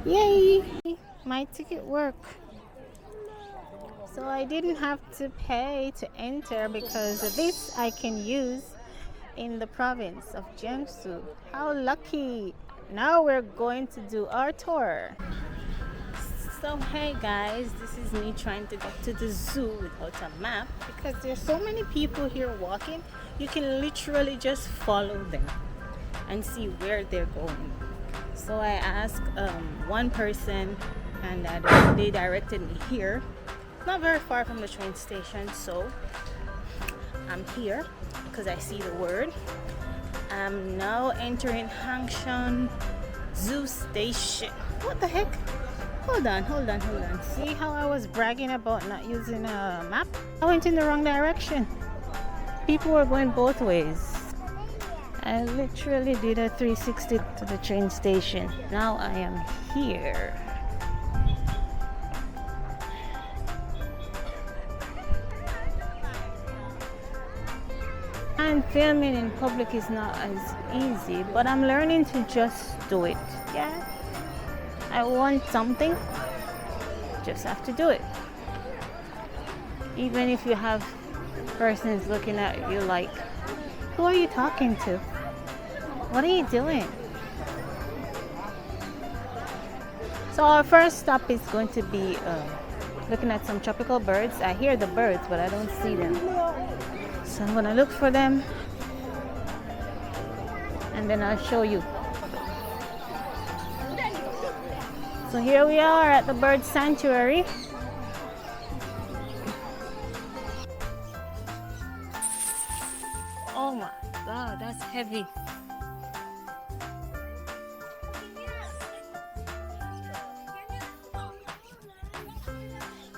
Yay! My ticket worked. So I didn't have to pay to enter because this I can use in the province of Jiangsu. How lucky! Now we're going to do our tour. So hey guys, this is me trying to get to the zoo without a map because there's so many people here walking. You can literally just follow them and see where they're going. So I asked one person and they directed me here. Not very far from the train station, so I'm here because I see the word. I'm now entering Hangshan Zoo Station. What the heck? Hold on. See how I was bragging about not using a map? I went in the wrong direction. People were going both ways. I literally did a 360 to the train station. Now I am here. And filming in public is not as easy, but I'm learning to just do it. Yeah, I want something, just have to do it. Even if you have persons looking at you like, who are you talking to? What are you doing? So our first stop is going to be looking at some tropical birds. I hear the birds, but I don't see them. So I'm gonna look for them and then I'll show you. So here we are at the bird sanctuary. Oh my god, that's heavy.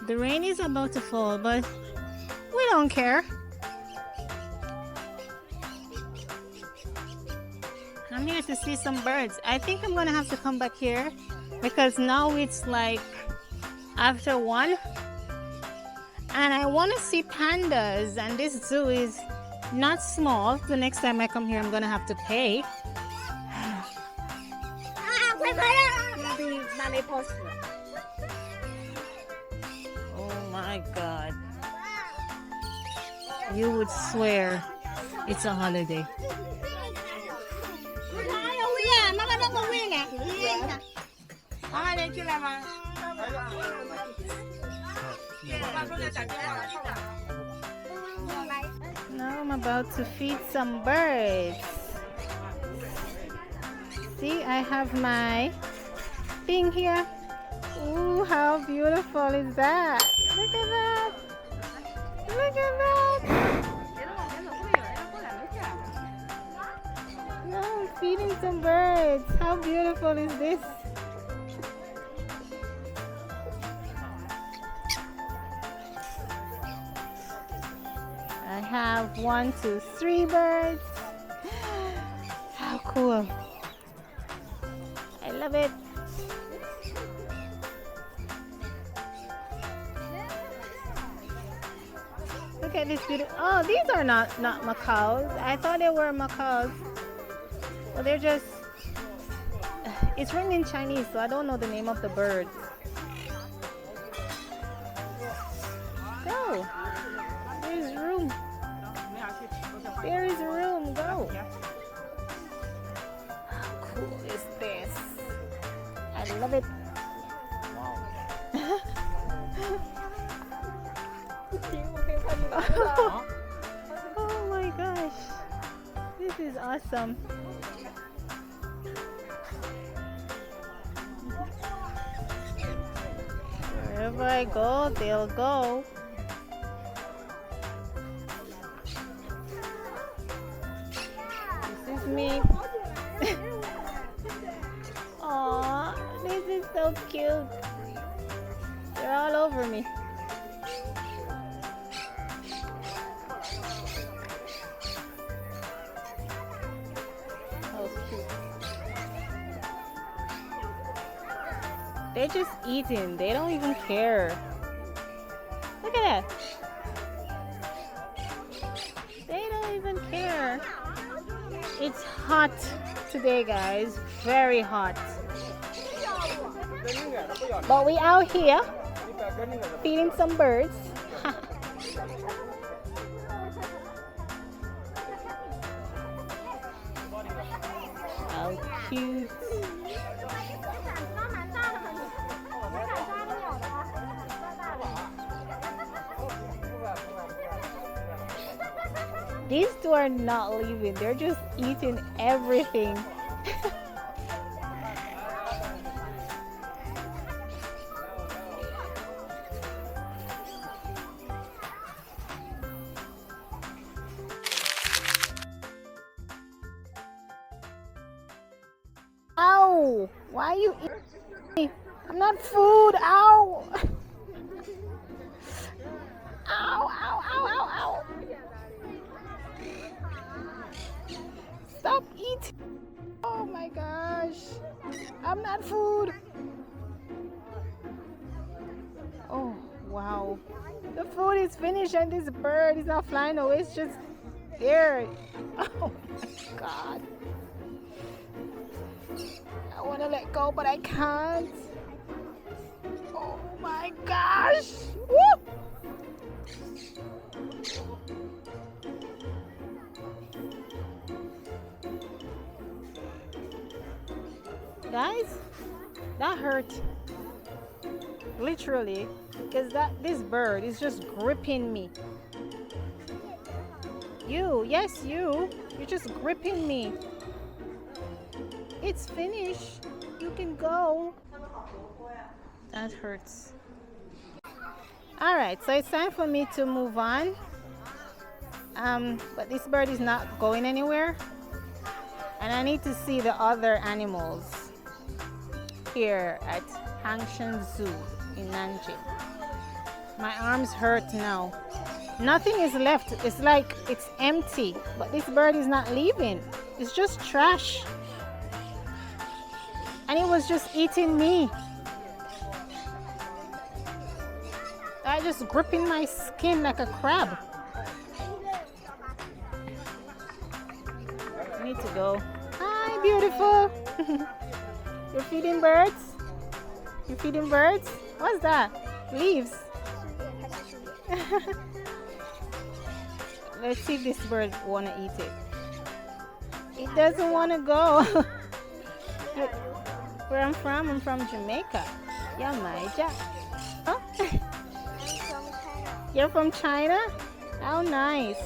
The rain is about to fall, but we don't care. I'm here to see some birds. I think I'm gonna have to come back here because now it's like after 1 and I want to see pandas, and this zoo is not small. The next time I come here I'm gonna have to pay. Oh my god, you would swear it's a holiday. Now I'm about to feed some birds. See, I have my thing here. Ooh, how beautiful is that? Look at that. Look at that. Now I'm feeding some birds. How beautiful is this? I have 1, 2, 3 birds. How cool. I love it. Look at this beautiful. Oh, these are not macaws. I thought they were macaws. Well, they're just. It's written in Chinese, so I don't know the name of the birds. Go. There's room. There is room. Go. How cool is this? I love it. Oh my gosh. This is awesome. Wherever I go, they'll go. This is me. Aww, this is so cute. They're all over me. Oh, cute. They're just eating. They don't even care. Look at that. They don't even care. It's hot today, guys. Very hot. But we out here feeding some birds. How cute. These two are not leaving, they're just eating everything. Ow! Why are you eating? I'm not food. Ow! Ow, ow, ow, ow, ow. Stop eating. Oh my gosh. I'm not food. Oh, wow. The food is finished and this bird is not flying away. It's just there. Oh my God. I want to let go, but I can't. Oh my gosh. Woo! Guys, that hurt. Literally, because this bird is just gripping me. Yes, you're just gripping me. It's finished. You can go. That hurts. All right, so it's time for me to move on. But this bird is not going anywhere, and I need to see the other animals here at Hangshan Zoo in Nanjing. My arms hurt now. Nothing is left. It's like it's empty, but this bird is not leaving. It's just trash. And it was just eating me. I just gripping my skin like a crab. I need to go. Hi, beautiful. You're feeding birds? You're feeding birds? What's that? Leaves. Let's see if this bird wanna eat it. It doesn't wanna go. Where I'm from Jamaica. Yamaija. Huh? You're from China? How nice.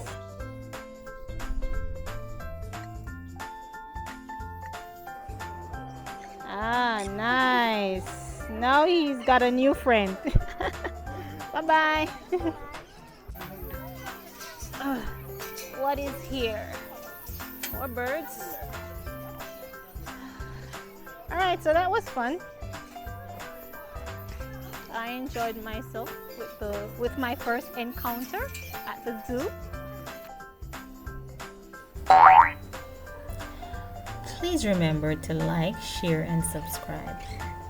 Ah, nice. Now he's got a new friend. Bye-bye. What is here? More birds. All right, so that was fun. I enjoyed myself with my first encounter at the zoo. Please remember to like, share, and subscribe.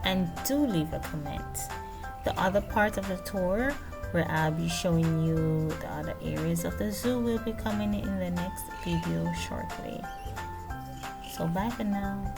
And do leave a comment. The other part of the tour, where I'll be showing you the other areas of the zoo, will be coming in the next video shortly. So bye for now.